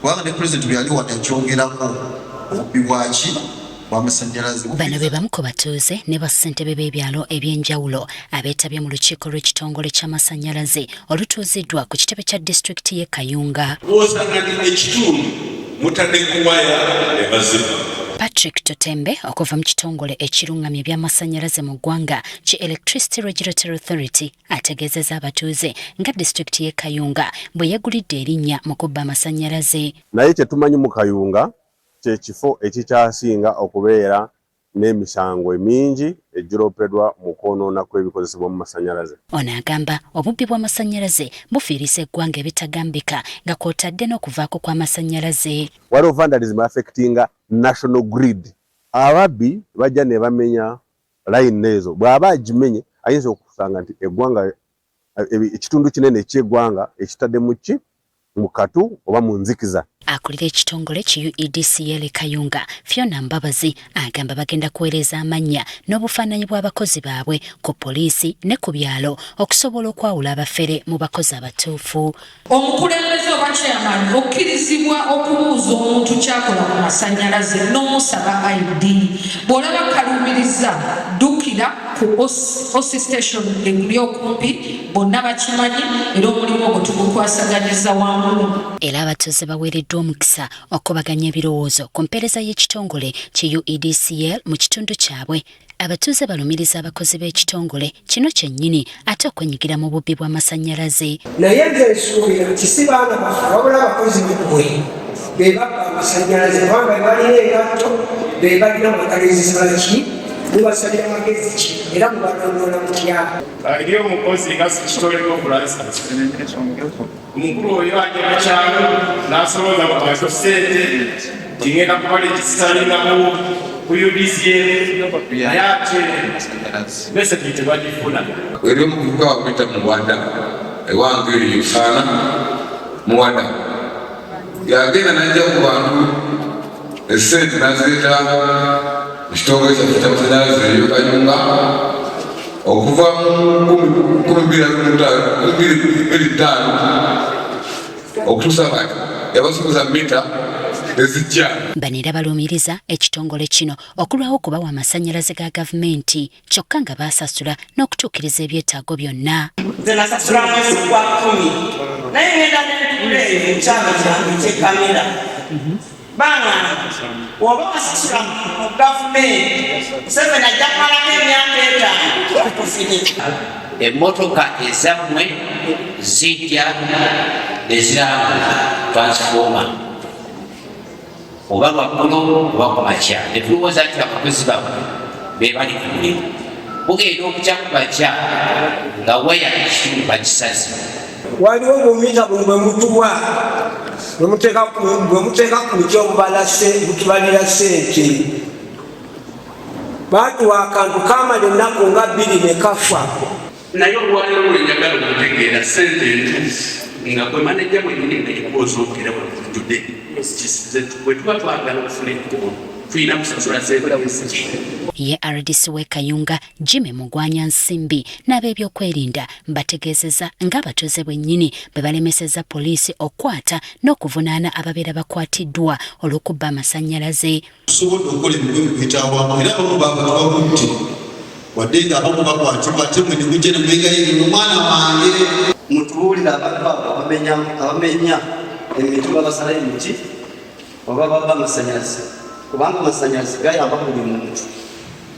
kubanga ne president byali wanakyongerako obubbi bwaki bw'amasannyalaze. Bano be bamu ku batuuze ne bassentebe b'ebyalo eby'enjawulo abeetabye mu lukiiko lw'ekitongole ky'amasannyalaze olutuuziddwa ku kitebe kya disitulikiti y'e Kayunga. Bw'osanganira ekitundu mutaddeko waya ebazibu. Patrick Totembe okuva mu kitongole ekirungamya eby'amasannyalaze mu ggwanga ki Electricity Regulatory Authority ategeezezza abatuuze nga disitulikiti y'e Kayunga bwe yeegulidde erinnya mu kubba amasannyalaze. Naye kye tumanyi mu Kayunga kye kifo ekikyasinga okubeera n'emisango emingi egiropeddwa mu kwonoona kw'ebikozesebwa mu masannyalaze. Ono agamba obubbi bw'amasannyalaze bufiirisa eggwanga ebitagambika nga kw'otadde n'okuvaako kw'amasannyalaze. Waliwo vandalism affectinga national grid. Ababbi bajja ne bamenya line ezo. Bw'aba agimenye ayinza okusanga nti eggwanga ekitundu kinene eky'eggwanga ekitadde mu katu oba mu nzikiza. Akulira ekitongole ki UEDCL Kayunga Fiona Mbabazi agamba bagenda kuweereza amannya n'obufaananyi bw'abakozi baabwe ku poliisi ne ku byalo okusobola okwawula abafere mu bakozi abatuufu. Omukulembeze oba chairman okkirizibwa okubuuza omuntu kyakola ku masannyalaze n'omusaba ID. Bw'olaba kalumiriza ddukira ku OSI station eguli okumpi bonna bakimanyi era omulimu ogwo tugukwasaganyiza wamu. Era abatuuze baweereddwa omukisa okubaganya ebirowoozo ku mpeereza y'ekitongole ki UEDCL mu kitundu kyabwe. Abatuuze balumiriza abakozi b'ekitongole kino kyennyini ate okwenyigira mu bubbi bw'amasannyalaze. Naye nze nsuubira nti si baana baffe wabula abakozi bwe be babba amasannyalaze kubanga balina engatto be balina amakalezizibaki mubasalira magezi ki era mubadondola mu kyalo. Eri omukozi nga sikitoleko okulansa omukulu oyo ajja mu kyalo n'asolooza bakwasa ssente tingenda kuba legisalinamu ku UDCL naye ate mesagi tebagifuna. Eri omuvubuka wakuyita muwada ewange eyo yusaana muwada yagenda najja ku bantu essente nazireeta ekitongole kyaffe ky'amasannyalaze eyo Kayunga okuva mu 2025 okutuusa kati yabasuubiza mita ezijja. Bano era balumiriza ekitongole kino okulwawo okubawa amasannyalaze ga gavumenti kyokka nga baasasula n'okutuukiriza ebyetaago byonna. Nze nasasula mwezi gwa 10 naye ngenda n'entula eyo mu kyalo kyange ky'ekamera banga oba wasasula mu gavumenti Museveni ajja kumalako emyaka 5 okufinika. Emmotoka ezammwe zijja nezirambula transfoma oba lwaggulo oba ku makya ne tulowooza nti abakozi bamwe be bali ku mulimu bugenda okujja ku makya nga waya ekitundu bakisaze. Waliwo obumita bwe mutuwa bwe muteeka ku miti obutubalira ssente. Baatuwa akantu kaamala ennaku nga 2 ne kafa. Naye olwaleero lwenjagala okutegeera ssente entuufu nga bwe manejja bwennyini ng'ekikubuuza okugera bwetujjudde bwe tuba twagala okufuna ekkubo tulina kusasula ssente. Ye RDC w'e Kayunga Jimmy Mugwanya Nsimbi n'ab'ebyokwerinda bategeezezza ng'abatuuze bwennyini bwe balemesezza poliisi okwata n'okuvunaana ababeera bakwatiddwa olw'okubba amasannyalaze. Tusobodde okukola emirimu byetaawamu era abamu baaba tubakutte wadde nga abamu bakwatibwa ate mwe ne mujja ne mwegayirira omwana wange. Mutubuulira abantu abamenya emiti babasala emiti oba babba amasannyalaze kubanga amasannyalaze gayamba buli muntu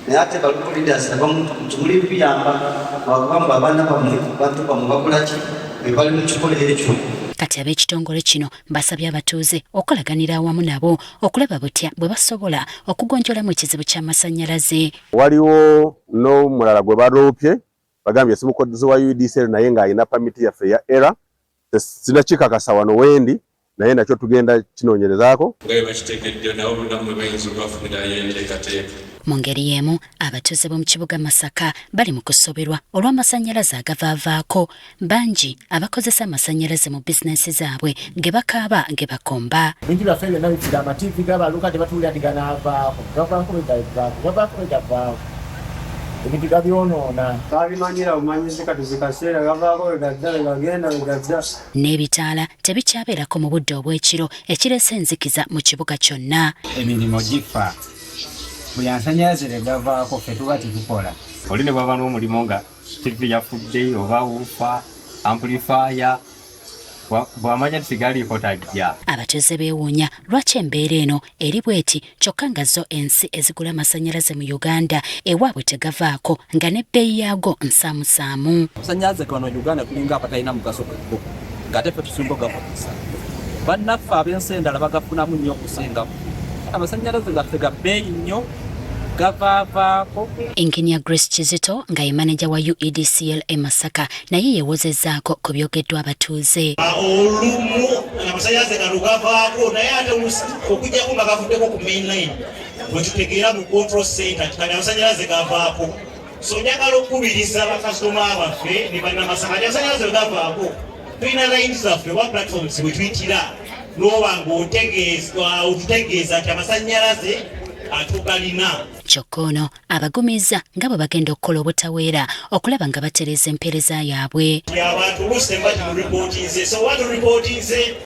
naye ate balikulidas abamuntu tumuli biyamba abagamba abaana bamwe bantu bamwe bakolaki be bali mu kikola ekyo. Kati ab'ekitongole kino basabye abatuuze okolaganira awamu nabo okulaba butya bwe basobola okugonjolamu ekizibu ky'amasannyalaze. Waliwo n'omulala gwe baloopye bagambye si mukozi wa UDCL naye ng'alina pamiti yaffe ya era sinakikakasa wano wendi naye nakyo tugenda kinoonyerezaako. Mu ngeri y'emu abatuuze b'omu kibuga Masaka bali mu kusoberwa olw'amasannyalaze agavaavaako. Bangi abakozesa amasannyalaze mu bizinensi zaabwe ge bakaaba ge bakomba. Bintu byaffe byonna bifira amatiivi g'abaluka tebatuwulira nti ganaavaako gavaako bwe gavaako. ebintu gabyonoona babimanyira bumanyizi kati zikaseera gavaako wegadda wegagenda wegadda. N'ebitaala tebikyabeerako mu budde obw'ekiro ekirese enzikiza mu kibuga kyonna. Emirimu gifa buli amasannyalaze tegavaako ffe tuba tetukola. Oli ne bwaba n'omulimu nga TV yafudde oba wuufa amplifier bw'amanya tisigaliiko tajja. Abatuuze beewuunya lwaki embeera eno eri bweti kyokka nga zo ensi ezigula amasannyalaze mu Uganda ewaabwe tegavaako nga n'ebbeeyi yaago nsaamusaamu. Amasannyalaze gano Uganda kulinga abatalina mugaso gweggo ng'ate ffe tusinga ogakozesa. Bannaffe ab'ensi endala bagafunamu nnyo okusingamu. Amasannyalaze gaffe ga bbeeyi nnyo gavaavaako. Engineer Grace Kizito nga ye maneja wa UEDCL e Masaka naye yeewozezzaako ku byogeddwa abatuuze. Olumu amasannyalaze gano gavaako naye ate okujjako nga gavuddeko ku mainline bwe tutegeera mu control center kati amasannyalaze gavaako. So njagala okukubiriza bakasitoma baffe ne bannamasaka nti amasannyalaze gavaako tulina layini zaffe oba platforms bwe tuyitira n'oba ng'otutegeeza nti amasannyalaze atugalina. Kyokka ono abagumiza nga bwe bagenda okukola obutaweera okulaba nga batereeza empeereza yaabwe. Abantu bose mbati mu reportinze so what reportinze